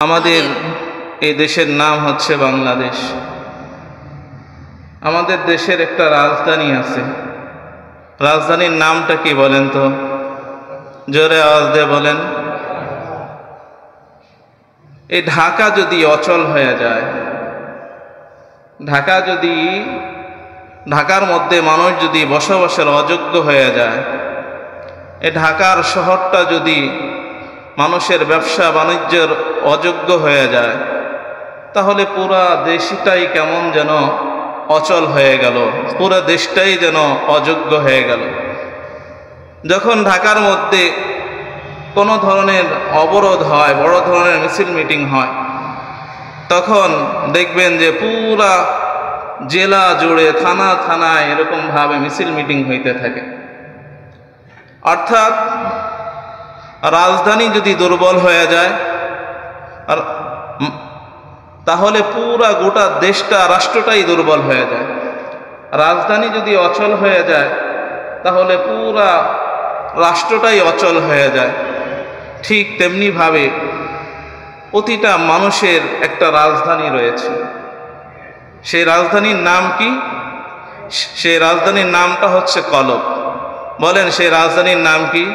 আমাদের এই দেশের নাম হচ্ছে বাংলাদেশ। আমাদের দেশের একটা রাজধানী আছে। রাজধানীর নামটা কি বলেন তো? জোরে আওয়াজ দিয়ে বলেন। এই ঢাকা যদি অচল হয়ে যায়, ঢাকার মধ্যে মানুষ যদি বসবাসের অযোগ্য হয়ে যায়, এই ঢাকার শহরটা যদি মানুষের ব্যবসা বাণিজ্যের অযোগ্য হয়ে যায়, তাহলে পুরা দেশটাই কেমন যেন অচল হয়ে গেল, পুরা দেশটাই যেন অযোগ্য হয়ে গেল। যখন ঢাকার মধ্যে কোনো ধরনের অবরোধ হয়, বড় ধরনের মিছিল মিটিং হয়, তখন দেখবেন যে পুরা জেলা জুড়ে থানায় এরকমভাবে মিছিল মিটিং হইতে থাকে। অর্থাৎ রাজধানী যদি দুর্বল হয়ে যায়, আর তাহলে পুরা গোটা দেশটা, রাষ্ট্রটাই দুর্বল হয়ে যায়। রাজধানী যদি অচল হয়ে যায়, তাহলে পুরা রাষ্ট্রটাই অচল হয়ে যায়। ঠিক তেমনিভাবে প্রতিটা মানুষের একটা রাজধানী রয়েছে। সেই রাজধানীর নাম কি? সেই রাজধানীর নামটা হচ্ছে কলব। বলেন, সেই রাজধানীর নাম কি?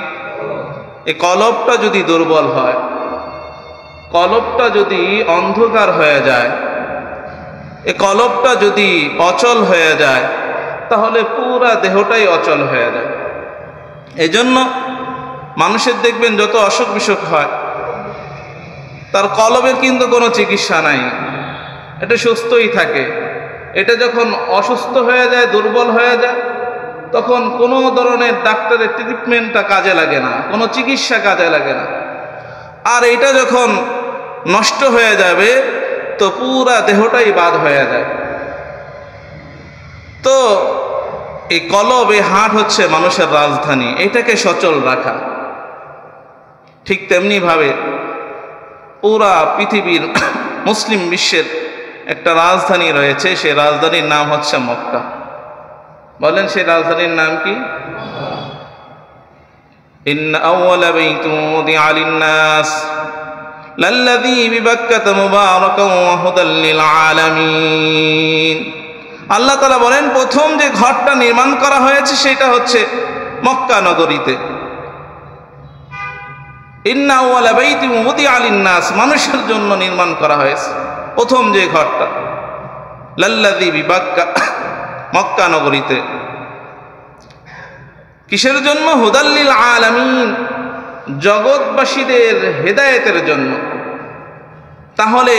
এই কলবটা যদি দুর্বল হয়, কলবটা যদি অন্ধকার হয়ে যায়, এই কলবটা যদি অচল হয়ে যায়, তাহলে পুরা দেহটাই অচল হয়ে যায়। এজন্য মানুষের দেখবেন যত অসুখ বিসুখ হয়, তার কলবের কিন্তু কোনো চিকিৎসা নাই, এটা সুস্থই থাকে। এটা যখন অসুস্থ হয়ে যায়, দুর্বল হয়ে যায়, তখন কোনো ধরনের ডাক্তারের ট্রিটমেন্টটা কাজে লাগে না, কোনো চিকিৎসা কাজে লাগে না। আর এটা যখন নষ্ট হয়ে যাবে, তো পুরা দেহটাই বাদ হয়ে যায়। তো এই কলব, এই হাট হচ্ছে মানুষের রাজধানী, এটাকে সচল রাখা। ঠিক তেমনি ভাবে পুরা পৃথিবীর মুসলিম বিশ্বের একটা রাজধানী রয়েছে, সেই রাজধানীর নাম হচ্ছে মক্কা। বলেন, সেই রাজধানীর নাম কি? ইন্না আউওয়ালা বাইতুন উযিআ লিন-নাস লাল্লাযী বিবাক্কাতা মুবারাকান ওয়া হুদাল লিল আলামিন। আল্লাহ তাআলা বলেন, প্রথম যে ঘরটা নির্মাণ করা হয়েছে সেটা হচ্ছে মক্কা নগরীতে। ইন্না আউওয়ালা বাইতুন উযিআ লিন-নাস, মানুষের জন্য নির্মাণ করা হয়েছে প্রথম যে ঘরটা, লাল্লাযী বিবাক্কা, মক্কা নগরীতে। কিসের জন্য? হুদাল লিল আলামিন, জগৎবাসীদের হেদায়েতের জন্য। তাহলে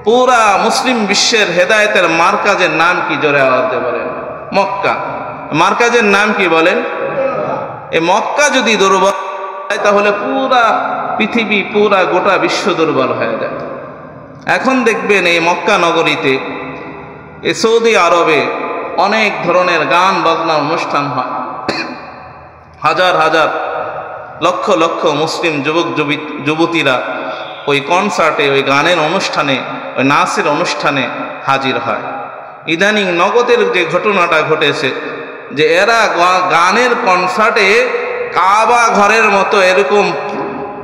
পুরা মুসলিম বিশ্বের হেদায়েতের মার্কাজের নাম কি? জোরে আওয়াজ দিয়ে বলেন। মক্কা। মার্কাজের নাম কি বলেন? এই মক্কা যদি দুর্বল হয়, তাহলে পুরা পৃথিবী, পুরা গোটা বিশ্ব দুর্বল হয়ে যায়। এখন দেখবেন এই মক্কা নগরীতে, এই সৌদি আরবে অনেক ধরনের গান বাজনার অনুষ্ঠান হয়। হাজার হাজার, লক্ষ লক্ষ মুসলিম যুবক যুবতীরা ওই কনসার্টে, ওই গানের অনুষ্ঠানে, ওই নাচের অনুষ্ঠানে হাজির হয়। ইদানিং নগদের যে ঘটনাটা ঘটেছে, যে এরা গানের কনসার্টে কাবা ঘরের মতো এরকম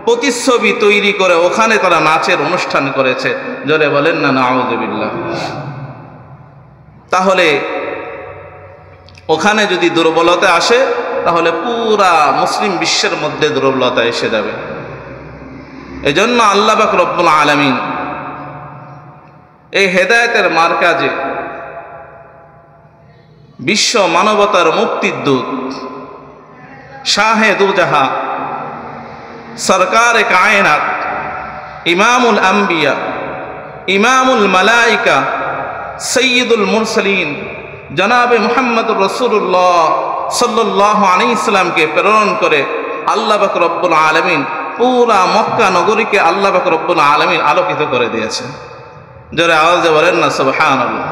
প্রতিচ্ছবি তৈরি করে ওখানে তারা নাচের অনুষ্ঠান করেছে। জোরে বলেন না নাউযুবিল্লাহ। তাহলে ওখানে যদি দুর্বলতা আসে, তাহলে পুরা মুসলিম বিশ্বের মধ্যে দুর্বলতা এসে যাবে। এজন্য আল্লাহ পাক রব্বুল আলামিন এই হেদায়েতের মার্কাজে বিশ্ব মানবতার মুক্তির দূত, শাহে দুজাহা, সরকারে কায়নাত, ইমামুল আম্বিয়া, ইমামুল মালাইকা, সৈয়দুল মুরসালিন, জনাবে মুহাম্মদুর রাসূলুল্লাহ সাল্লাল্লাহু আলাইহি সাল্লামকে প্রেরণ করে আল্লাহ পাক রব্বুল আলামিন পুরা মক্কা নগরীকে আল্লাহ পাক রব্বুল আলামিন আলোকিত করে দিয়েছে। জোরে আওয়াজে বলেন না সুবহানাল্লাহ।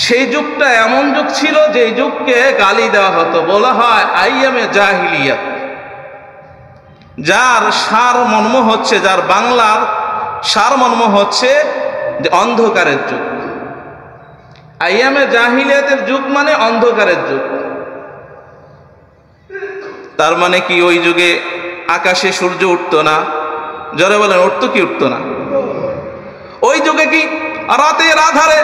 সেই যুগটা এমন যুগ ছিল যে যুগকে গালি দেওয়া হতো, বলা হয় আইয়ামে জাহিলিয়াত, যার সারমর্ম হচ্ছে, যার বাংলার সারমর্ম হচ্ছে যে অন্ধকারের যুগ। আইয়ামে জাহিলিয়াতের যুগ মানে অন্ধকারের যুগ। তার মানে কি ওই যুগে আকাশে সূর্য উঠতো না, জোরে বলেন উঠতো কি উঠতো না? ওই যুগে কি রাতের আধারে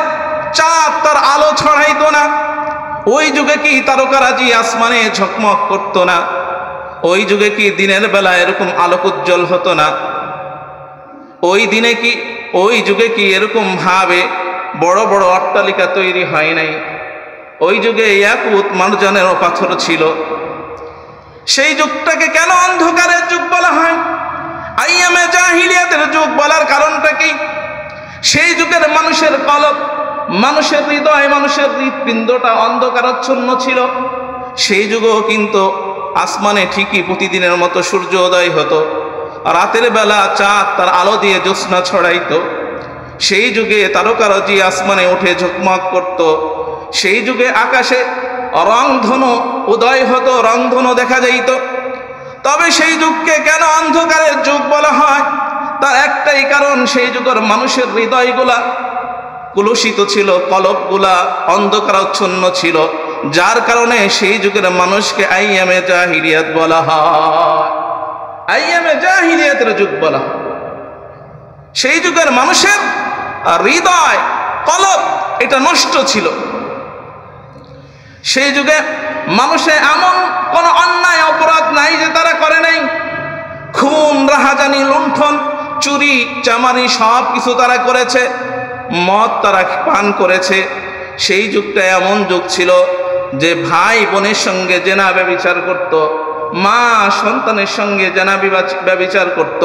চাঁদ তার আলো ছড়াইতো না? ওই যুগে কি তারকারাজি আসমানে ঝকমক করতো না? ওই যুগে কি দিনের বেলা এরকম আলোক উজ্জ্বল হতো না? ওই যুগে কি এরকম ভাবে বড় বড় অট্টালিকা তৈরি হয় নাই? ওই যুগে ইয়াকুত মারজানের পাথর ছিল। সেই যুগটাকে কেন অন্ধকারের যুগ বলা হয়, আইয়ামে জাহিলিয়াতের যুগ বলার কারণটা কি? সেই যুগের মানুষের কলব, মানুষের হৃদয়, মানুষের হৃৎপিণ্ডটা অন্ধকারাচ্ছন্ন ছিল। সেই যুগেও কিন্তু আসমানে ঠিকই প্রতিদিনের মতো সূর্য উদয় হতো, রাতের বেলা চাঁদ তার আলো দিয়ে জ্যোৎস্না ছড়াইতো। সেই যুগে তারকারাজি আসমানে উঠে ঝকমক করত। সেই যুগে আকাশে রংধনু উদয় হতো, রংধনু দেখা যাইত। তবে সেই যুগকে কেন অন্ধকারের যুগ বলা হয়, তার একটাই কারণ, সেই যুগের মানুষের হৃদয়গুলা কলুষিত ছিল, কলবগুলা অন্ধকারাচ্ছন্ন ছিল, যার কারণে সেই যুগের মানুষকে আইয়ামে জাহিলিয়াত বলা হয়। আইয়ামে জাহিলিয়াতের যুগ বলা হয়। সেই যুগের মানুষের হৃদয়, কলব এটা নষ্ট ছিল। সেই যুগে মানুষের এমন কোন অন্যায় অপরাধ নাই যে তারা করে নাই। খুন, রাহাজানি, লুণ্ঠন, চুরি, চামারি সব কিছু তারা করেছে। মদ তারা পান করেছে। সেই যুগটা এমন যুগ ছিল যে ভাই বোনের সঙ্গে জেনা ব্যভিচার করত, মা সন্তানের সঙ্গে জেনা ব্যভিচার করত,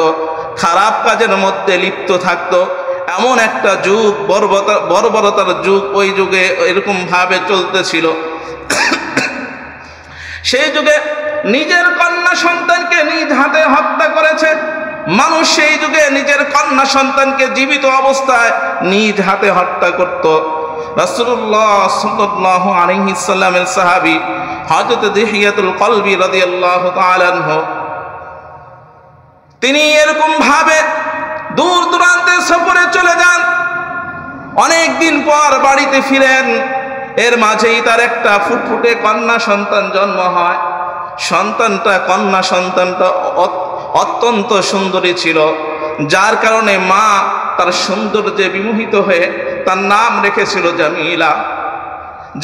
খারাপ কাজের মধ্যে লিপ্ত থাকত। এমন একটা যুগ, বর্বরতার যুগ ওই যুগে এরকম ভাবে চলতেছিল। সেই যুগে নিজের কন্যা সন্তানকে নিজ হাতে হত্যা করেছে মানুষ। সেই যুগে নিজের কন্যা সন্তানকে জীবিত অবস্থায় নিজ হাতে হত্যা করত। রাসূলুল্লাহ সাল্লাল্লাহু আলাইহি সাল্লামের সাহাবী হযরত দিহিয়াতুল কলবি রাদিয়াল্লাহু তাআলা আনহু, তিনি এরকম ভাবে দূর দূরান্তে সফরে চলে যান। অনেক দিন পর বাড়িতে ফিরেন। এর মাঝেই তার একটা ফুটফুটে কন্যা সন্তান জন্ম হয়। কন্যা সন্তানটা অত্যন্ত সুন্দরী ছিল, যার কারণে মা তার সৌন্দর্যে বিমোহিত হয়ে তার নাম রেখেছিল জামিলা।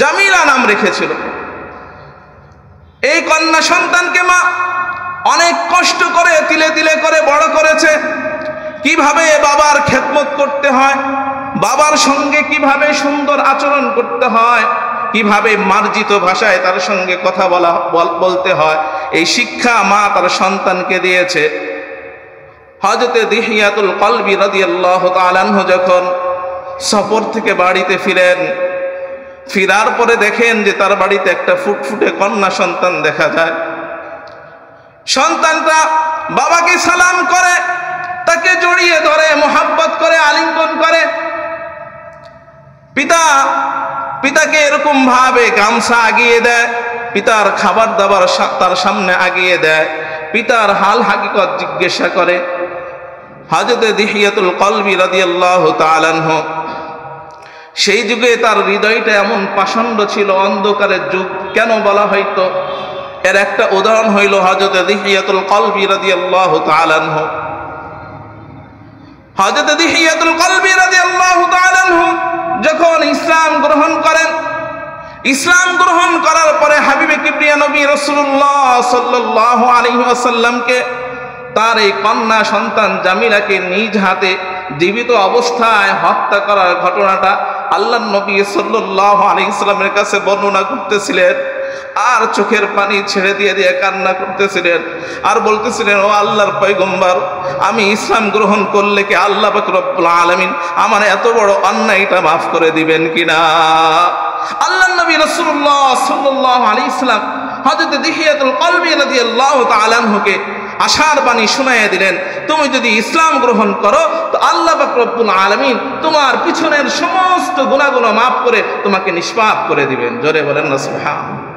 জামিলা নাম রেখেছিল। এই কন্যা সন্তানকে মা অনেক কষ্ট করে তিলে তিলে করে বড় করেছে। কিভাবে বাবার খেদমত করতে হয়, বাবার সঙ্গে কিভাবে সুন্দর আচরণ করতে হয়, কিভাবে মার্জিত ভাষায় তার সঙ্গে কথা বলতে হয়, এই শিক্ষা মা তার সন্তানকে দিয়েছে। হযরত দিহিয়াতুল কলবি রাদিয়াল্লাহু তাআলা আনহু যখন সফর থেকে বাড়িতে ফিরার পরে দেখেন যে তার বাড়িতে একটা ফুটফুটে কন্যা সন্তান দেখা যায়। সন্তানটা বাবাকে সালাম করে, তাকে জড়িয়ে ধরে, মোহাব্বত করে, আলিঙ্গন করে। পিতাকে এরকম ভাবে গামছা আগিয়ে দেয়, পিতার খাবার দাবার তার সামনে আগিয়ে দেয়, পিতার হাল হাকিকত জিজ্ঞাসা করে। হযরত দিহিয়াতুল কলবি রাদিয়াল্লাহু তাআলা আনহু, সেই যুগে তার হৃদয়টা এমন পাষণ্ড ছিল। অন্ধকারের যুগ কেন বলা হয়তো, এর একটা উদাহরণ হইল হযরত দিহিয়াতুল কলবি রাদিয়াল্লাহু তাআলা আনহু। হযরত দিহিয়াতুল কলবি রাদিয়াল্লাহু তাআলা আনহু যখন ইসলাম গ্রহণ করেন, ইসলাম গ্রহণ করার পরে হাবিবে কিবরিয়া নবী রাসূলুল্লাহ সাল্লাল্লাহু আলাইহি ওয়াসাল্লামকে তার এই কন্যা সন্তান জামিলাকে নিজ হাতে জীবিত অবস্থায় হত্যা করার ঘটনাটা আল্লাহর নবী সাল্লাল্লাহু আলাইহি ওয়াসাল্লামের কাছে বর্ণনা করতেছিলেন। আর চোখের পানি ছেড়ে দিয়ে দিয়ে কান্না করতেছিলেন, আর বলতেছিলেন, ও আল্লাহর পয়গম্বর, আমি ইসলাম গ্রহণ করলে কি আল্লাহ পাক রব্বুল আলামিন আমার এত বড় অন্যায়টা মাফ করে দিবেন কিনা? আল্লাহর নবী রাসূলুল্লাহ সাল্লাল্লাহু আলাইহি ওয়াসাল্লাম হযরত দিহিয়াতুল কলবি রাদিয়াল্লাহু তাআলা আনহুকে আশার বাণী শুনাইয়া দিলেন, তুমি যদি ইসলাম গ্রহণ করো তো আল্লাহ পাক রব্বুল আলামিন তোমার পিছনের সমস্ত গুনাহগুলো মাফ করে তোমাকে নিষ্পাপ করে দিবেন। জোরে বলেন না সুবহানাল্লাহ।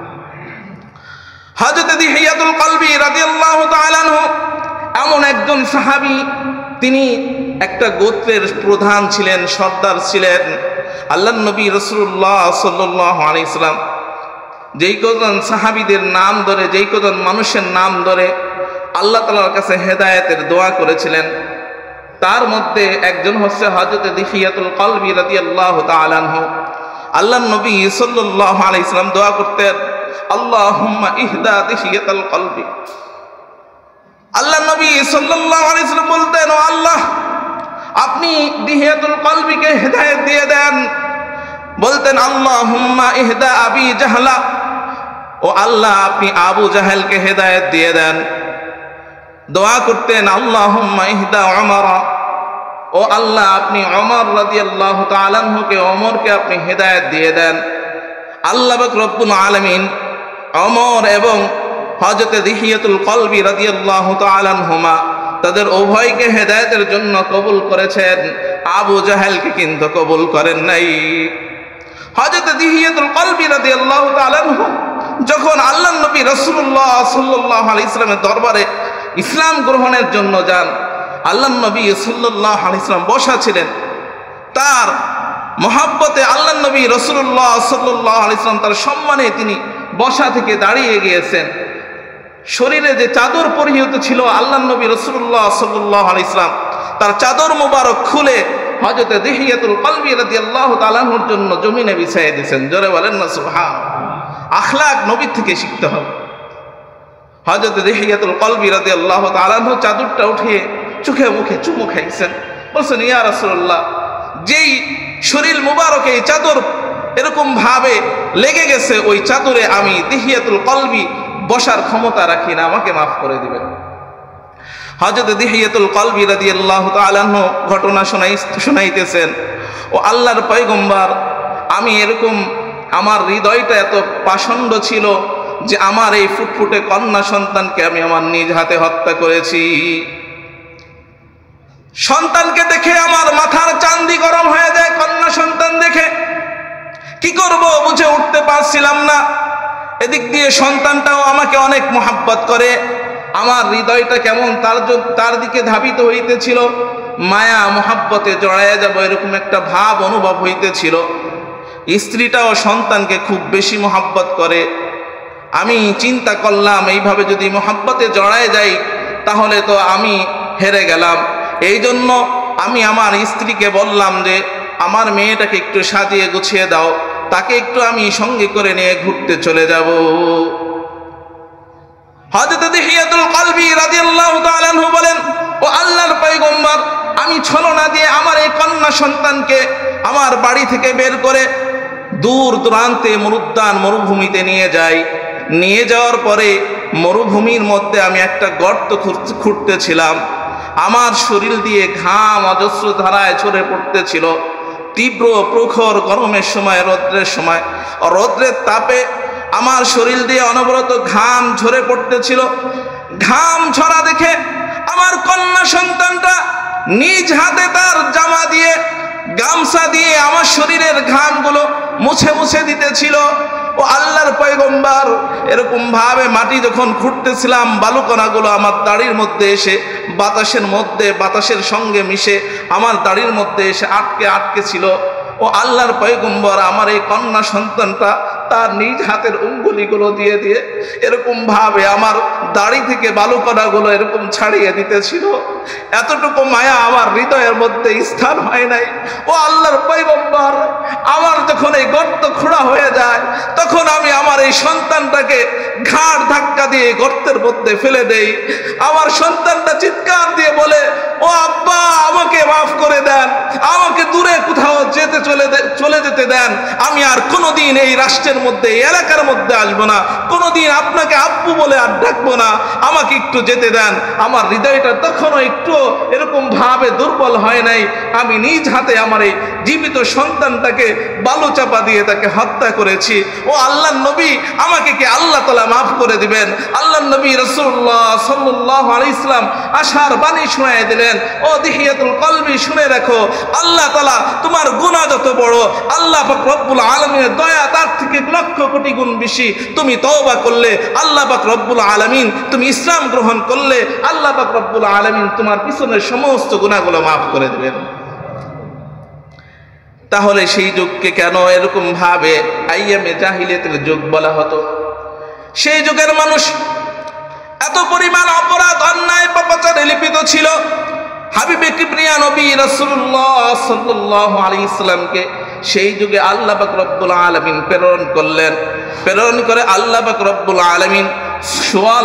হযরত দিহিয়াতুল কলবি রাদিয়াল্লাহু তাআলা আনহু এমন একজন সাহাবী, তিনি একটা গোত্রের প্রধান ছিলেন, সর্দার ছিলেন। আল্লাহর নবী রাসূলুল্লাহ সাল্লাল্লাহু আলাইহি ওয়াসাল্লাম যেই কজন সাহাবীদের নাম ধরে, যেই কজন মানুষের নাম ধরে আল্লাহ তাআলার কাছে হেদায়েতের দোয়া করেছিলেন, তার মধ্যে একজন হচ্ছে হযরত দিহিয়াতুল কলবি রাদিয়াল্লাহু তাআলা আনহু। আল্লাহর নবী সাল্লাল্লাহু আলাইহি সাল্লাম দোয়া করতেন, আল্লাহুম্মা ইহদা দিহিয়াতুল কলবি। আল্লাহর নবী সাল্লাল্লাহু আলাইহি সাল্লাম বলতেন, ও আল্লাহ, আপনি দিহিয়াতুল কলবিকে হেদায়েত দিয়ে দেন। বলতেন, আল্লাহুম্মা ইহদা আবি জাহলা। ও আল্লাহ, আপনি আবু জাহেলকে হেদায়েত দিয়ে দেন। দোয়া করতেন, আল্লাহুম্মা ইহদা উমর। ও আল্লাহ, আপনি ওমর রাদিয়াল্লাহু তাআলা আনহুকে, ওমরকে আপনি হেদায়েত দিয়ে দেন। আল্লাহ পাক রব্বুল আলামিন ওমর এবং হযরত দিহিয়াতুল কলবি রাদিয়াল্লাহু তাআলা আনহুমা তাদের উভয়কে হেদায়েতের জন্য কবুল করেছেন, আবু জাহেলকে কিন্তু কবুল করেন নাই। হযরত দিহিয়াতুল কলবি রাদিয়াল্লাহু তাআলা আনহু যখন আল্লাহর নবী রাসূলুল্লাহ সাল্লাল্লাহু আলাইহি ওয়াসাল্লামের দরবারে ইসলাম গ্রহণের জন্য যান, আল্লাহর নবী সাল্লাল্লাহু আলাইহি ওয়াসাল্লাম বসা ছিলেন। তার মহব্বতে আল্লাহর নবী রাসূলুল্লাহ সাল্লাল্লাহু আলাইহি ওয়াসাল্লাম তার সম্মানে তিনি বসা থেকে দাঁড়িয়ে গিয়েছেন। শরীরে যে চাদর পরিহিত ছিল, আল্লাহর নবী রাসূলুল্লাহ সাল্লাল্লাহু আলাইহি ওয়াসাল্লাম তার চাদর মোবারক খুলে হযরত দিহিয়াতুল কলবি রাদিয়াল্লাহু তাআলা আনহুর জন্য জমিনে বিছিয়ে দিয়েছেন। জোরে বলেন না সুবহানাল্লাহ। আখলাক নবী থেকে শিখতে হবে। হযরত দিহিয়াতুল কলবি রাদিয়াল্লাহু তাআলা আনহু চাদরটা উঠিয়ে চোখে মুখে চুমু খাইছেন। বলছেন, ইয়া রাসূলুল্লাহ, যেই শরীর মুবারকে এই চাদর এরকম ভাবে লেগে গেছে, ওই চাদরে আমি দিহিয়াতুল কলবি বসার ক্ষমতা রাখি না, আমাকে মাফ করে দিবেন। হযরত দিহিয়াতুল কলবি রাদিয়াল্লাহু তাআলা আনহু ঘটনা শোনাইতেছেন, ও আল্লাহর পয়গম্বর, আমি এরকম আমার হৃদয়টা এত পাষণ্ড ছিল যে আমার এই ফুটফুটে কন্যা সন্তানকে আমি আমার নিজ হাতে হত্যা করেছি। সন্তানকে দেখে আমার মাথার চান্দি গরম হয়ে যায়। কন্যা সন্তান দেখে কি করব বুঝে উঠতে পারছিলাম না। এদিক দিয়ে সন্তানটাও আমাকে অনেক মোহাব্বত করে, আমার হৃদয়টা কেমন তার দিকে ধাবিত হইতেছিল, মায়া মোহাব্বতে জড়াইয়া যাব এরকম একটা ভাব অনুভব হইতেছিল। স্ত্রীটাও সন্তানকে খুব বেশি মোহাব্বত করে। আমি চিন্তা করলাম, এইভাবে যদি মোহাব্বতে জড়ায় যাই তাহলে তো আমি হেরে গেলাম। এই জন্য আমি আমার স্ত্রীকে বললাম যে আমার মেয়েটাকে একটু সাজিয়ে গুছিয়ে দাও, তাকে একটু আমি সঙ্গে করে নিয়ে ঘুরতে চলে যাব। হযরত দিহিয়াতুল কলবি রাদিয়াল্লাহু তাআলা আনহু বলেন, ও আল্লাহর পয়গম্বর, আমি ছলনা দিয়ে আমার এই কন্যা সন্তানকে আমার বাড়ি থেকে বের করে দূর দূরান্তে মরুভূমিতে নিয়ে যাই। নিয়ে যাওয়ার পরে মরুভূমির মধ্যে আমি একটা গর্ত খুঁড়তেছিলাম। আমার শরীর দিয়ে ঘাম অজস্র ধারায় ঝরে পড়তেছিল। তীব্র প্রখর গরমের সময়, রৌদ্রের তাপে আমার শরীর দিয়ে অনবরত ঘাম ঝরে পড়তেছিল। ঘাম ঝরা দেখে আমার কন্যা সন্তানটা নিজ হাতে তার জামা দিয়ে, গামছা দিয়ে আমার শরীরের ঘামগুলো মুছে মুছে দিতেছিল। ও আল্লাহর পয়গম্বর, এরকম ভাবে মাটি যখন খুঁড়তেছিলাম, বালুকণাগুলো আমার দাড়ির মধ্যে এসে বাতাসের সঙ্গে মিশে আমার দাড়ির মধ্যে এসে আটকে ছিল। ও আল্লাহর পয়গম্বর, আমার এই কন্যা সন্তানটা তার নিজ হাতের অঙ্গুলিগুলো দিয়ে দিয়ে এরকম ভাবে আমার দাড়ি থেকে বালুকণাগুলো এরকম ছাড়িয়ে দিতেছিল। এতটুকু মায়া আমার হৃদয়ের মধ্যে স্থান হয় নাই। ও আল্লাহর পয়গম্বর, আমার যখন এই গর্ত খোঁড়া হয়ে যায় তখন আমি আমার এই সন্তানটাকে ঘাড় ধাক্কা দিয়ে গর্তের মধ্যে ফেলে দেই। আমার সন্তানটা চিৎকার দিয়ে বলে, ও আব্বা, আমাকে মাফ করে দেন, আমাকে দূরে কোথাও চলে যেতে দেন, আমি আর কোনোদিন এই রাষ্ট্রের মধ্যে, এই এলাকার মধ্যে আসবো না, কোনোদিন আপনাকে আব্বু বলে আর ডাকবো না, আমাকে একটু যেতে দেন। আমার হৃদয়টা তখনও একটু এরকম ভাবে দুর্বল হয় নাই। আমি নিজ হাতে আমার এই জীবিত সন্তানটাকে বালু চাপা দিয়ে তাকে হত্যা করেছি। ও আল্লাহর নবী, আমাকে কি আল্লাহ তাআলা মাফ করে দিবেন? আল্লাহর নবী রাসূলুল্লাহ সাল্লাল্লাহু আলাইহি ওয়াসাল্লাম আশার বাণী শোনায় দিলেন, ও দিহিয়াতুল কলবি, শুনে রাখো, আল্লাহ তাআলা তোমার গুনাহ যত বড়, আল্লাহ পাক রব্বুল আলামিনের দয়া তার থেকে লক্ষ কোটি গুণ বেশি। তুমি তওবা করলে আল্লাহ পাক রব্বুল আলামিন, তুমি ইসলাম গ্রহণ করলে আল্লাহ পাক রব্বুল আলামিন তোমার পিছনের সমস্ত গুনাহগুলো মাফ করে দিবেন। তাহলে সেই যুগকে কেন এরকম ভাবে আইয়ামে জাহিলিয়াতের যুগ বলা হতো? সেই যুগের মানুষ এত পরিমাণ অপরাধ, অন্যায়, পাপাচারে লিপ্ত ছিল, হাবিবে কিবরিয়া নবী রাসূলুল্লাহ সাল্লাল্লাহু আলাইহি সাল্লামকে সেই যুগে আল্লাহ পাক রব্বুল আলামিন প্রেরণ করলেন। প্রেরণ করে আল্লাহ পাক রব্বুল আলামিন সোয়া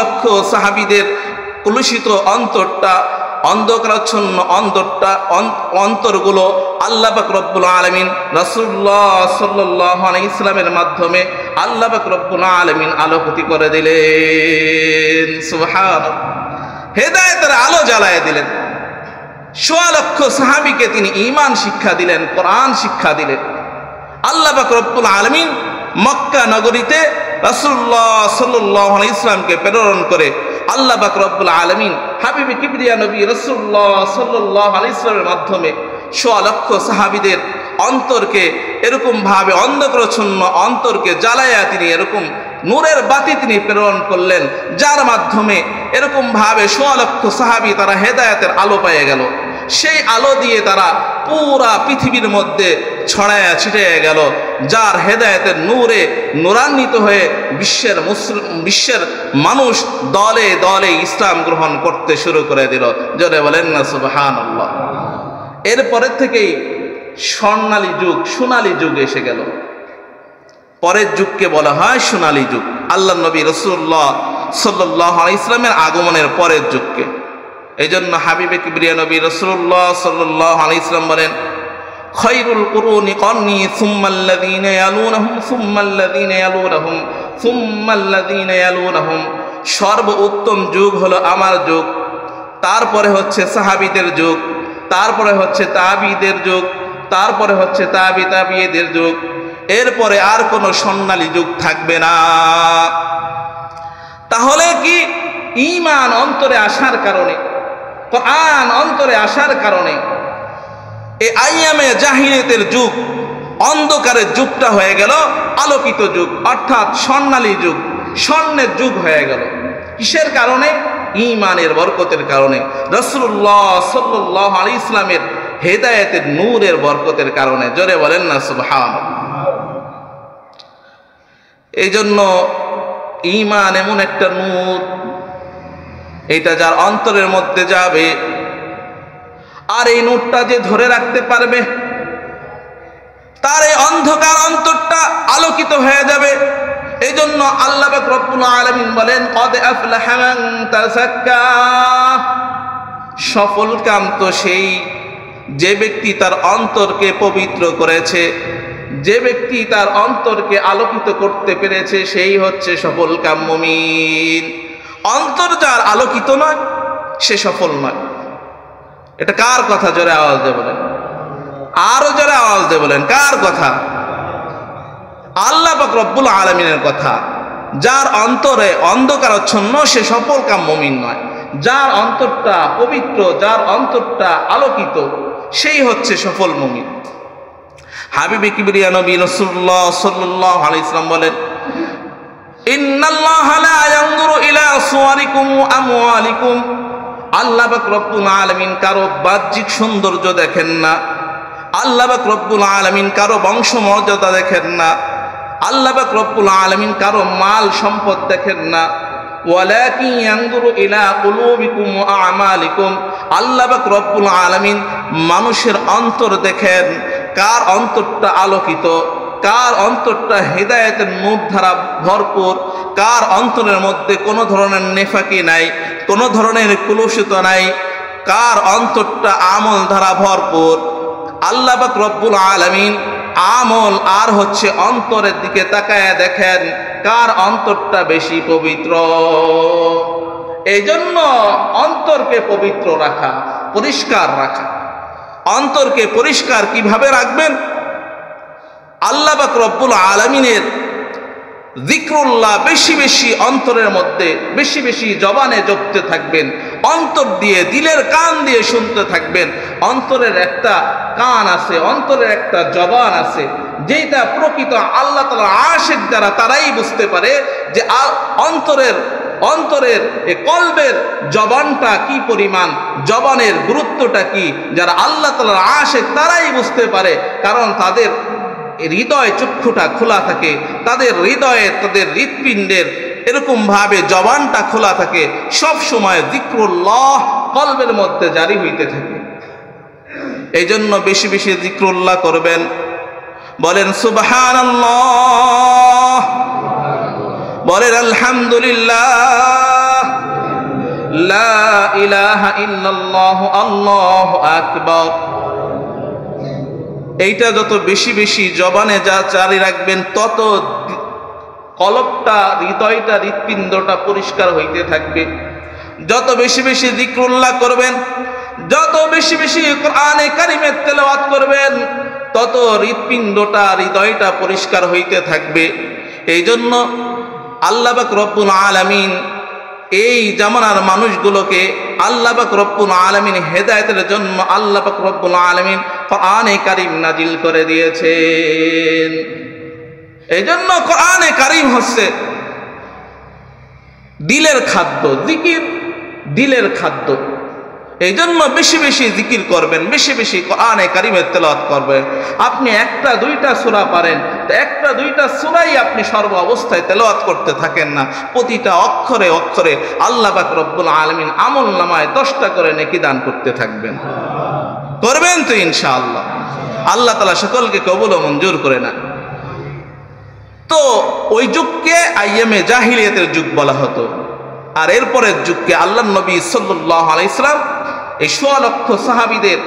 লক্ষ সাহাবীদের কলুষিত অন্তরটা, অন্ধকারাচ্ছন্ন অন্তরগুলো আল্লাহ পাক রব্বুল আলামিন রাসূলুল্লাহ সাল্লাল্লাহু আলাইহি সাল্লামের মাধ্যমে আল্লাহ পাক রব্বুল আলামিন আলোকিত করে দিলেন। সুবহানাল্লাহ, হেদায়েতের আলো জ্বালায় দিলেন। সোয়া লক্ষ সাহাবীকে তিনি ঈমান শিক্ষা দিলেন, কোরআন শিক্ষা দিলেন। আল্লাহ পাক রব্বুল আলামিন মক্কা নগরীতে রাসূলুল্লাহ সাল্লাল্লাহু আলাইহি সাল্লামকে প্রেরণ করে আল্লাহ পাক রব্বুল আলামিন হাবিবে কিবরিয়া নবী রাসূলুল্লাহ সাল্লাল্লাহু আলাইহি সাল্লামের মাধ্যমে সোয়া লক্ষ সাহাবীদের অন্তরকে এরকম ভাবে অন্ধকারাচ্ছন্ন অন্তরকে জ্বালায়া তিনি এরকম নূরের বাতি তিনি প্রেরণ করলেন, যার মাধ্যমে এরকম ভাবে সোয়া লক্ষ সাহাবী তারা হেদায়েতের আলো পেয়ে গেল। সেই আলো দিয়ে তারা পুরা পৃথিবীর মধ্যে ছড়ায়া ছিটিয়ে গেল, যার হেদায়েতের নূরে নূরান্বিত হয়ে বিশ্বের মানুষ দলে দলে ইসলাম গ্রহণ করতে শুরু করে দিল। জোরে বলেন না সুবহানাল্লাহ। এরপরের থেকেই স্বর্ণালী যুগ, সোনালী যুগ এসে গেল। পরের যুগকে বলা হয় সোনালী যুগ, আল্লাহ নবী রাসূলুল্লাহ সাল্লাল্লাহু আলাইহি সাল্লামের আগমনের পরের যুগকে। এই জন্য হাবিবে কিবরিয়া নবী রাসূলুল্লাহ সাল্লাল্লাহু আলাইহি সাল্লাম বলেন, খায়রুল কুরুনি কারনি সুম্মাল্লাযীনা ইয়ালুনাহুম সুম্মাল্লাযীনা ইয়ালুনাহুম সুম্মাল্লাযীনা ইয়ালুনাহুম, সর্বোত্তম যুগ হলো আমার যুগ, তারপরে হচ্ছে সাহাবীদের যুগ, তারপরে হচ্ছে তাবিদের যুগ, তারপরে হচ্ছে তাবিদের যুগ, এরপরে আর কোনো স্বর্ণালী যুগ থাকবে না। তাহলে কি ঈমান অন্তরে আসার কারণে, কোরআন অন্তরে আসার কারণে এই আইয়ামে জাহিলিয়াতের যুগ, অন্ধকারের যুগটা হয়ে গেল আলোকিত যুগ, অর্থাৎ স্বর্ণালী যুগ, স্বর্ণের যুগ হয়ে গেল। কিসের কারণে? ঈমানের বরকতের কারণে, রাসূলুল্লাহ সাল্লাল্লাহু আলাইহি সাল্লামের হেদায়েতের নূরের বরকতের কারণে। জোরে বলেন না সুবহানাল্লাহ। এই জন্য ঈমান এমন একটা নূর, এটা যার অন্তরের মধ্যে যাবে আর এই নূরটা যে ধরে রাখতে পারবে, তার এই অন্ধকার অন্তরটা আলোকিত হয়ে যাবে। এই জন্য আল্লাহ পাক রব্বুল আলামিন বলেন, কদ আফলাহা মান তাযাক্কা, সফল কাম তো সেই যে ব্যক্তি তার অন্তরকে পবিত্র করেছে, যে ব্যক্তি তার অন্তরকে আলোকিত করতে পেরেছে, সেই হচ্ছে সফল কাম মুমিন। অন্তর যার আলোকিত নয় সে সফল নয়। এটা কার কথা? জোরে আওয়াজ দিয়ে বলেন, আরো জোরে আওয়াজ দিয়ে বলেন, কার কথা? আল্লাহ পাক রব্বুল আলামিনের কথা। যার অন্তরে অন্ধকারাচ্ছন্ন সে সফল কাম মুমিন নয়। যার অন্তরটা পবিত্র, যার অন্তরটা আলোকিত, সেই হচ্ছে সফল মুমিন। হাবিবে কিবরিয়া নবী রাসূলুল্লাহ সাল্লাল্লাহু আলাইহি সাল্লাম বলেন, ইন্নাল্লাহা লা ইয়ানজুরু ইলা সুওয়ারিকুম ওয়া আমওয়ালিকুম, আল্লাহ পাক রব্বুল আলামিন কারো বাহ্যিক সৌন্দর্য দেখেন না, আল্লাহ পাক রব্বুল আলামিন কারো বংশ মর্যাদা দেখেন না, আল্লাহ পাক রব্বুল আলামিন কারো মাল সম্পদ দেখেন না, ওয়ালাকিন ইয়ানজুরু ইলা কুলুবিকুম ওয়া আমালিকুম, আল্লাহ পাক রব্বুল আলামিন মানুষের অন্তর দেখেন, কার অন্তরটা আলোকিত, কার অন্তরটা হেদায়েতের নূর দ্বারা ভরপুর, কার অন্তরের মধ্যে কোনো ধরনের নেফাকি নাই, কোনো ধরনের কুলুষিত নাই, কার অন্তরটা আমল দ্বারা ভরপুর। আল্লাহ পাক রব্বুল আলামিন আমল আর হচ্ছে অন্তরের দিকে তাকায় দেখেন কার অন্তরটা বেশি পবিত্র। এই জন্য অন্তরকে পবিত্র রাখা, পরিষ্কার রাখা। অন্তরকে পরিষ্কার কিভাবে রাখবেন? আল্লাহ পাক রব্বুল আলামিনের যিকরুল্লাহ বেশি বেশি অন্তরের মধ্যে, বেশি বেশি জবানে জপতে থাকবেন, অন্তর দিয়ে, দিলের কান দিয়ে শুনতে থাকবেন। অন্তরের একটা কান আছে, অন্তরের একটা জবান আছে, যেটা প্রকৃত আল্লাহ তাআলার আশিক যারা, তারাই বুঝতে পারে যে অন্তরের এই কলবের জবানটা কি পরিমাণ, জবানের গুরুত্বটা কি। যারা আল্লাহ তাআলার আশিক তারাই বুঝতে পারে, কারণ তাদের হৃদয় চক্ষুটা খোলা থাকে, তাদের হৃদয়ে, তাদের হৃৎপিণ্ডের এরকম ভাবে জবানটা খোলা থাকে, সব সময় যিকরুল্লাহ কলবের মধ্যে জারি হইতে থাকে। এই জন্য বেশি বেশি যিকরুল্লাহ করবেন। বলেন সুবহানাল্লাহ, বলেন আলহামদুলিল্লাহ, লা ইলাহা ইল্লাল্লাহ, আল্লাহু আকবার। এইটা যত বেশি বেশি জবানে জারি রাখবেন, তত কলবটা, হৃদয়টা, হৃৎপিণ্ডটা পরিষ্কার হইতে থাকবে। যত বেশি বেশি যিকরুল্লাহ করবেন, যত বেশি বেশি কোরআনে কারিমের তেলাওয়াত করবেন, তত হৃৎপিণ্ডটা, হৃদয়টা পরিষ্কার হইতে থাকবে। এই জন্য আল্লাহ পাক রব্বুল আলামিন এই জামানার মানুষগুলোকে আল্লাহ পাক রব্বুল আলামিন হেদায়েতের জন্য আল্লাহ পাক রব্বুল আলামিন কোরআনে কারীম নাজিল করে দিয়েছেন। এই জন্য কোরআনে কারীম হচ্ছে দিলের খাদ্য, জিকির দিলের খাদ্য। এই জন্য বেশি বেশি জিকির করবেন, বেশি বেশি কোরআনে কারীমের তেলাওয়াত করবেন। আপনি একটা দুইটা সূরা পারেন, তো একটা দুইটা সূরাই আপনি সর্ব অবস্থায় তেলাওয়াত করতে থাকেন না, প্রতিটা অক্ষরে অক্ষরে আল্লাহ পাক রব্বুল আলামিন আমলনামায় 10টা করে নেকি দান করতে থাকবেন। করবেন তো ইনশাআল্লাহ। আল্লাহ তাআলা সকলকে কবুল ও মঞ্জুর করে নেন। তো ওই যুগকে আইয়ামে জাহিলিয়াতের যুগ বলা হতো, আর এরপরের যুগকে আল্লাহর নবী সাল্লাল্লাহু আলাইহি সাল্লাম এই 100 লক্ষ সাহাবীদের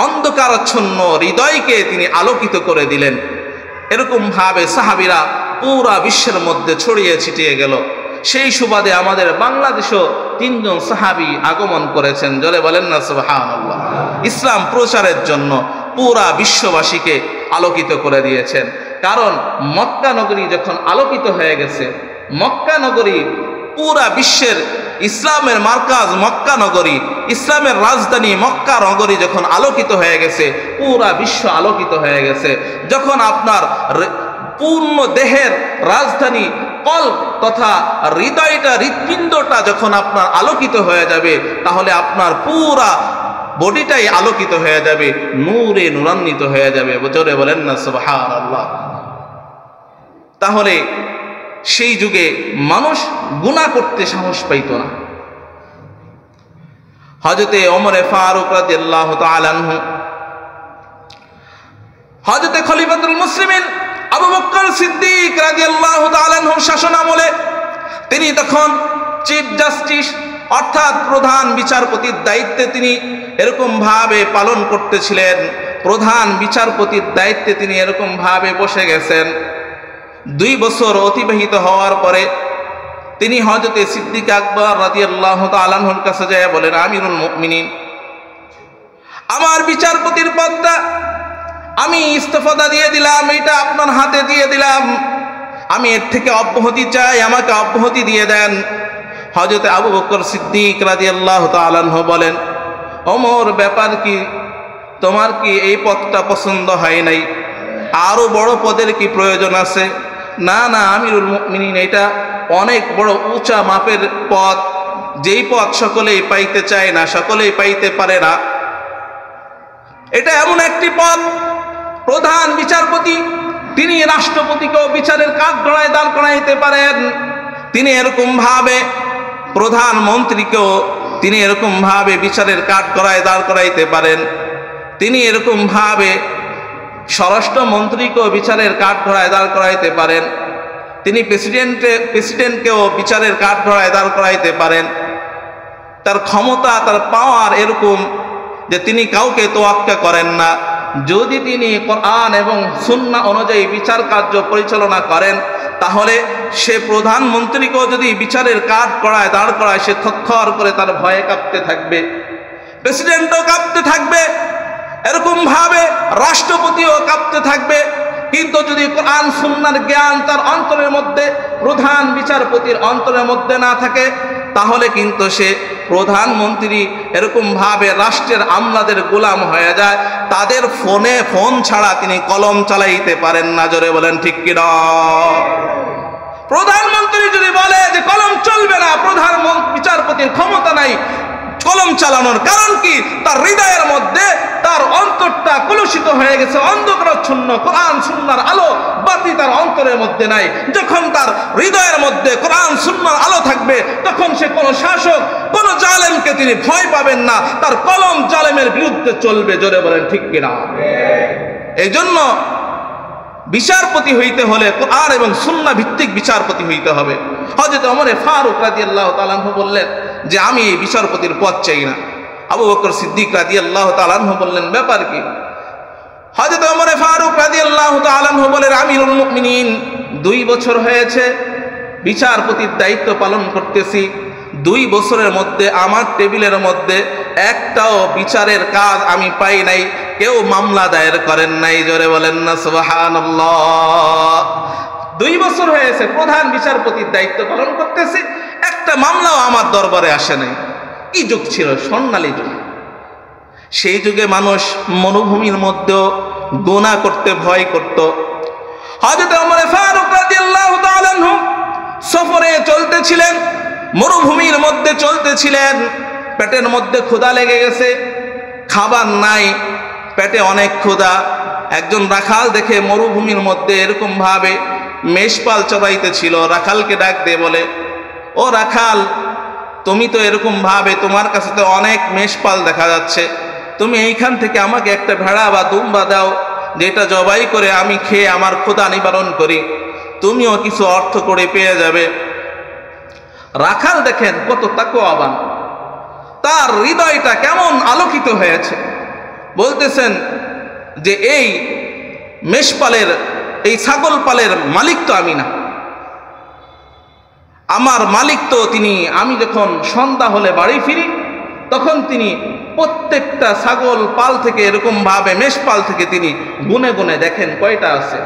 অন্ধকারাচ্ছন্ন হৃদয়কে তিনি আলোকিত করে দিলেন। এরকম ভাবে সাহাবীরা পুরা বিশ্বের মধ্যে ছড়িয়ে ছিটিয়ে গেল। সেই সুবাদে আমাদের বাংলাদেশেও 3 জন সাহাবী আগমন করেছেন। জোরে বলেন না সুবহানাল্লাহ। ইসলাম প্রচারের জন্য পুরা বিশ্ববাসীকে আলোকিত করে দিয়েছেন। কারণ মক্কা নগরী যখন আলোকিত হয়ে গেছে, মক্কা নগরী পুরা বিশ্বের ইসলামের মার্কাজ মক্কা নগরী, ইসলামের রাজধানী মক্কা নগরী যখন আলোকিত হয়ে গেছে, পুরা বিশ্ব আলোকিত হয়ে গেছে। যখন আপনার পূর্ণ দেহের রাজধানী কলব তথা হৃদয়টা, হৃৎপিণ্ডটা যখন আপনার আলোকিত হয়ে যাবে, তাহলে আপনার পুরা বডিটাই আলোকিত হয়ে যাবে, নূরে নূরান্বিত হয়ে যাবে। জোরে বলেন না সুবহানাল্লাহ। তাহলে সেই যুগে মানুষ গুনাহ করতে সাহস পাইত না। হযরতে ওমরে ফারুক রাদিয়াল্লাহু তাআলা আনহু, হযরতে খলিফাতুল মুসলিমিন আবু বকর সিদ্দিক রাদিয়াল্লাহু তাআলা আনহুর শাসন আমলে তিনি তখন চিফ জাস্টিস অর্থাৎ প্রধান বিচারপতির দায়িত্বে তিনি এরকম ভাবে পালন করতেছিলেন। প্রধান বিচারপতির দায়িত্বে তিনি এরকম ভাবে বসে গেছেন। 2 বছর অতিবাহিত হওয়ার পরে তিনি হযরতে সিদ্দিক আকবর রাদিয়াল্লাহু তাআলা আনহুর কাছে যায় বলেন, আমিরুল মুমিনিন, আমার বিচারপতির পদটা আমি ইস্তফা দিয়ে দিলাম, এটা আপনার হাতে দিয়ে দিলাম, আমি এর থেকে অব্যাহতি চাই, আমাকে অব্যাহতি দিয়ে দেন। হযরতে আবু বকর সিদ্দিক রাদিয়াল্লাহু তাআলা আনহু বলেন, ওমর, ব্যাপার কি, তোমার কি এই পদটা পছন্দ হয় নাই? আরো বড় পদের কি প্রয়োজন আছে? না না আমিরুল মুমিনিন, এটা অনেক বড় উঁচা মাপের পদ, যেই পদ সকলেই পাইতে চায় না, সকলেই পাইতে পারে না। এটা এমন একটি পদ, প্রধান বিচারপতি, তিনি রাষ্ট্রপতিকেও বিচারের কাঠগড়ায় দাঁড় করাইতে পারেন। তিনি এরকম ভাবে প্রধানমন্ত্রীকেও তিনি এরকম ভাবে বিচারের কাঠগড়ায় দাঁড় করাইতে পারেন। তিনি এরকম ভাবে স্বরাষ্ট্রমন্ত্রীকেও বিচারের কাঠগড়ায় দাঁড় করাইতে পারেন। তিনি প্রেসিডেন্টকেও বিচারের কাঠগড়ায় দাঁড় করাইতে পারেন। তার ক্ষমতা, তার পাওয়ার এরকম যে তিনি কাউকে তোয়াক্কা করেন না। যদি তিনি কোরআন এবং সুন্নাহ অনুযায়ী বিচার কার্য পরিচালনা করেন, তাহলে সে প্রধানমন্ত্রীকেও যদি বিচারের কাঠগড়ায় দাঁড় করায়, সে থরথর করে তার ভয়ে কাঁপতে থাকবে, প্রেসিডেন্টও কাঁপতে থাকবে, এরকম ভাবে রাষ্ট্রপতিও কাঁপতে থাকবে। কিন্তু যদি কোরআন সুন্নাহর জ্ঞান তার অন্তরের মধ্যে, প্রধান বিচারপতির অন্তরের মধ্যে না থাকে, তাহলে কিন্তু সে প্রধানমন্ত্রী এরকম ভাবে রাষ্ট্রের আমলাদের গোলাম হয়ে যায়। তাদের ফোন ছাড়া তিনি কলম চালাইতে পারেন না। জোরে বলেন ঠিক কি না? প্রধানমন্ত্রী যদি বলে যে কলম চলবে না, প্রধান বিচারপতির ক্ষমতা নাই, কলম চালানোর কারণ কি? তার হৃদয়ের মধ্যে তার অন্তরটা কলুষিত হয়ে গেছে, অন্ধকারাচ্ছন্ন, কোরআন সুন্নাহর আলো বাতি তার অন্তরের মধ্যে নাই। যখন তার হৃদয়ের মধ্যে কোরআন সুন্নাহর আলো থাকবে, তখন সে কোনো শাসক, কোনো জালেমকে তিনি ভয় পাবেন না, তার কলম জালেমের বিরুদ্ধে চলবে। জোরে বলেন ঠিক কিনা? এই জন্য বিচারপতি হইতে হলে কোরআন এবং সুন্নাহ ভিত্তিক বিচারপতি হইতে হবে। হযরত ওমর ফারুক রাদিয়াল্লাহু তাআলা আনহু বললেন যে আমি এই বিচারপতির পদ চাই না। আবু বকর সিদ্দিক রাদিয়াল্লাহু তাআলা আনহু বললেন ব্যাপার কি? হযরত ওমর ফারুক রাদিয়াল্লাহু তাআলা আনহু বলেন আমিরুল মুমিনিন 2 বছর হয়েছে বিচারপতির দায়িত্ব পালন করতেছি। 2 বছরের মধ্যে আমার টেবিলের মধ্যে একটাও বিচারের কাজ আমি পাই নাই, কেউ মামলা দায়ের করেন নাই। জোরে বলেন না সুবহানাল্লাহ। 2 বছর হয়েছে প্রধান বিচারপতির দায়িত্ব পালন করতেছি, একটা মামলাও আমার দরবারে আসে নাই। কি যুগ ছিল? স্বর্ণালী যুগ। সেই যুগে মানুষ মরুভূমির মধ্যেও গুনাহ করতে ভয় করত। হযরত ওমর ফারুক রাদিয়াল্লাহু তাআলা আনহু সফরে চলতেছিলেন, মরুভূমির মধ্যে চলতেছিলেন, পেটের মধ্যে ক্ষুধা লেগে গেছে, খাবার নাই, পেটে অনেক ক্ষুধা। একজন রাখাল দেখে মরুভূমির মধ্যে এরকম ভাবে মেষপাল চড়াইতেছিল, রাখালকে ডাক দিয়ে বলে, ও রাখাল, তুমি তো এরকম ভাবে, তোমার কাছে তো অনেক মেষপাল দেখা যাচ্ছে, তুমি এইখান থেকে আমাকে একটা ভেড়া বা দুম্বা দাও, যেটা জবাই করে আমি খেয়ে আমার ক্ষুধা নিবারণ করি, তুমিও কিছু অর্থ করে পেয়ে যাবে। রাখাল দেখেন কত তাকওয়াবান, তার হৃদয়টা কেমন আলোকিত হয়েছে। বলতেছেন যে এই মেষপালের, এই ছাগল পালের মালিক তো আমি না, আমার মালিক তো তিনি, আমি যখন সন্ধ্যা হলে বাড়ি ফিরি তখন তিনি প্রত্যেকটা ছাগল পাল থেকে এরকম ভাবে মেষপাল থেকে তিনি গুনে গুনে দেখেন কয়টা আছে।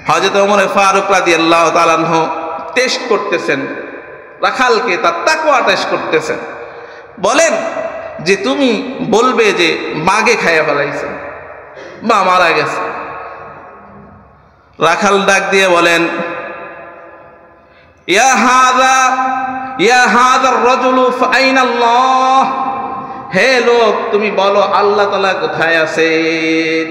হযরত ওমর ফারুক রাদিয়াল্লাহু তাআলা আনহু টেস্ট করতেছেন রাখালকে, তার তাকওয়া টেস্ট করতেছেন। বলেন যে তুমি বলবে যে বাঘে খাইয়া ফেলাইছে বা মারা গেছে। রাখাল ডাক দিয়ে বলেন, ইয়া হাযা আর-রাজুলু ফাআইনা আল্লাহ, হে লোক তুমি বলো আল্লাহ তাআলা কোথায় আছেন?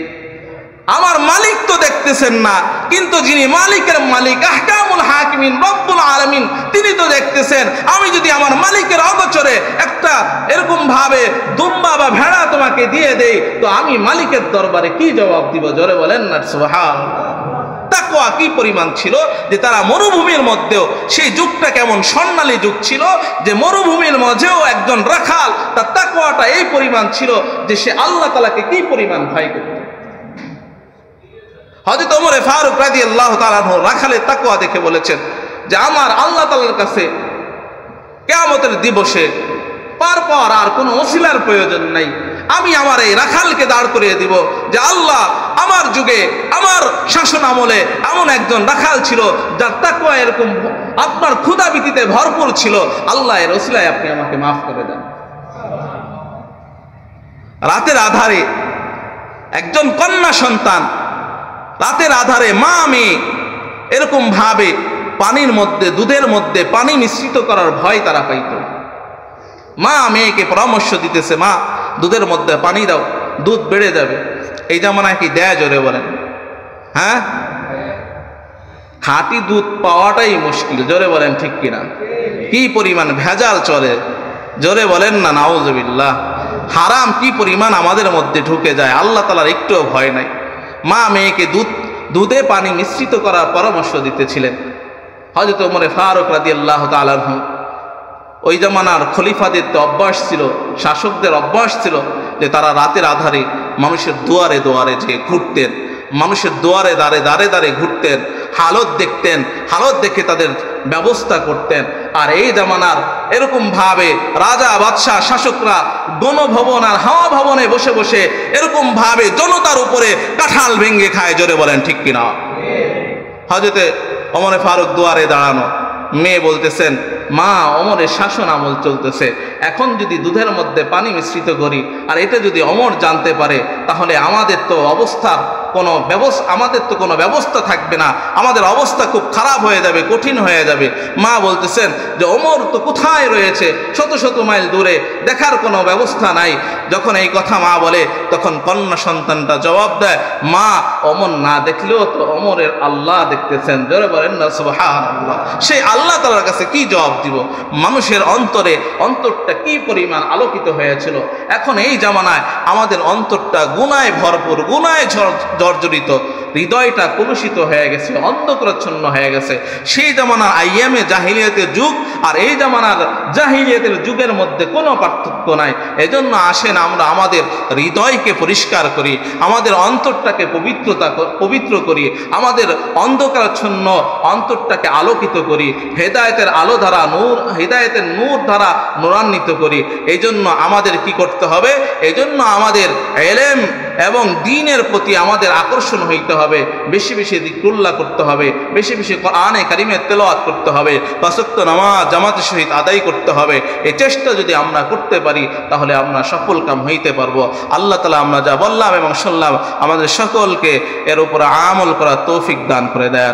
আমার মালিক তো দেখতেছেন না, কিন্তু যিনি মালিকের মালিক, আহকামুল হাকিমিন রব্বুল আলামিন, তিনি তো দেখতেছেন। আমি যদি আমার মালিকের অগোচরে একটা এরকম ভাবে দুম্বা বা ভেড়া তোমাকে দিয়ে দেই, তো আমি মালিকের দরবারে কি জবাব দিব? জোরে বলেন না সুবহানাল্লাহ। তাকওয়া কি পরিমাণ ছিল যে তারা মরুভূমির মধ্যেও, সেই যুগটা কেমন স্বর্ণালী যুগ ছিল যে মরুভূমির মধ্যেও একজন রাখাল, তার তাকওয়াটা এই পরিমাণ ছিল যে সে আল্লাহ তাআলাকে কি পরিমাণ ভয় করত। হযরত ওমর ফারুক রাদিয়াল্লাহু তাআলা আনহু রাখালের তাকওয়া দেখে বলেছেন যে আমার আল্লাহ তাআলার কাছে কিয়ামতের দিবসে পর আর কোনো ওসিলার প্রয়োজন নাই, আমি আমার এই রাখালকে দাঁড় করিয়ে দিব যে আল্লাহ আমার যুগে, আমার শাসন আমলে এমন একজন রাখাল ছিল যার তাকওয়া এরকম আপনার ক্ষুধাবীতিতে ভরপুর ছিল, আল্লাহ এর ওসিলায় আপনি আমাকে মাফ করে দেন। রাতের আধারে একজন কন্যা সন্তান, রাতের আধারে মা মেয়ে এরকম ভাবে পানির মধ্যে, দুধের মধ্যে পানি মিশ্রিত করার ভয় তারা পাইত। মা মেয়েকে পরামর্শ দিতেছে, মা দুধের মধ্যে পানি দাও, দুধ বেড়ে যাবে। এই জামানায় কি দেয়? জোরে বলেন। হ্যাঁ, খাঁটি দুধ পাওয়াটাই মুশকিল। জোরে বলেন ঠিক কিনা? কি পরিমাণ ভেজাল চলে, জোরে বলেন না নাউজুবিল্লাহ। হারাম কি পরিমাণ আমাদের মধ্যে ঢুকে যায়, আল্লাহ তাআলার একটুও ভয় নাই। মা মেয়েকে দুধে পানি মিশ্রিত করার পরামর্শ দিতেছিলেন। হযরত ওমর ফারুক রাদিয়াল্লাহু তাআলা আনহু, ওই জামানার খলিফাদের তো অভ্যাস ছিল, শাসকদের অভ্যাস ছিল যে তারা রাতের আধারে মানুষের দুয়ারে দুয়ারে যে ঘুরতেন, মানুষের দুয়ারে দাঁড়ে ঘুরতেন, হালত দেখতেন, হালত দেখে তাদের ব্যবস্থা করতেন। আর এই জামানার এরকম ভাবে রাজা বাদশাহ শাসকরা গণভবন আর হাওয়া ভবনে বসে বসে এরকম ভাবে জনতার উপরে কাঁঠাল ভেঙে খায়। জোরে বলেন ঠিক কিনা? হযরতে ওমর ফারুক দুয়ারে দাঁড়ানো, মেয়ে বলতেছেন, মা ওমরের শাসন আমল চলতেছে, এখন যদি দুধের মধ্যে পানি মিশ্রিত করি আর এটা যদি ওমর জানতে পারে তাহলে আমাদের তো অবস্থার কোনো ব্যবস্থা, আমাদের তো কোনো ব্যবস্থা থাকবে না, আমাদের অবস্থা খুব খারাপ হয়ে যাবে, কঠিন হয়ে যাবে। মা বলতেছেন যে ওমর তো কোথায় রয়েছে, শত শত মাইল দূরে, দেখার কোনো ব্যবস্থা নাই। যখন এই কথা মা বলে তখন কন্যা সন্তানটা জবাব দেয়, মা ওমর না দেখলেও তো ওমরের আল্লাহ দেখতেছেন। জোরে বলেন না সুবহানাল্লাহ। সেই আল্লাহ তাআলার কাছে কি জবাব দিব? মানুষের অন্তরটা কি পরিমাণ আলোকিত হয়েছিল। এখন এই জামানায় আমাদের অন্তরটা গুনায় ভরপুর, গুনায় জর্জরিত, হৃদয়টা কলুষিত হয়ে গেছে, অন্ধকারাচ্ছন্ন হয়ে গেছে। সেই জামানার আইয়ামে জাহিলিয়াতের যুগ আর এই জামানার জাহিলিয়াতের যুগের মধ্যে কোনো পার্থক্য নাই। এজন্য আসেন আমরা আমাদের হৃদয়কে পরিষ্কার করি, আমাদের অন্তরটাকে পবিত্র করি, আমাদের অন্ধকারাচ্ছন্ন অন্তরটাকে আলোকিত করি, হেদায়েতের আলো দ্বারা হেদায়েতের নূর দ্বারা নূরান্বিত করি। এই জন্য আমাদের কি করতে হবে? এই জন্য আমাদের ইলম এবং দ্বীনের প্রতি আমাদের আকর্ষণ হইতে হবে, বেশি বেশি যিকরুল্লাহ করতে হবে, বেশি বেশি কোরআনে কারিমের তেলাওয়াত করতে হবে, পাঁচ ওয়াক্ত নামাজ জামাতের সহিত আদায় করতে হবে। এই চেষ্টা যদি আমরা করতে পারি তাহলে আমরা সফল কাম হইতে পারবো। আল্লাহ তাআলা আমরা যা বললাম এবং শুনলাম আমাদের সকলকে এর উপর আমল করার তৌফিক দান করে দেন।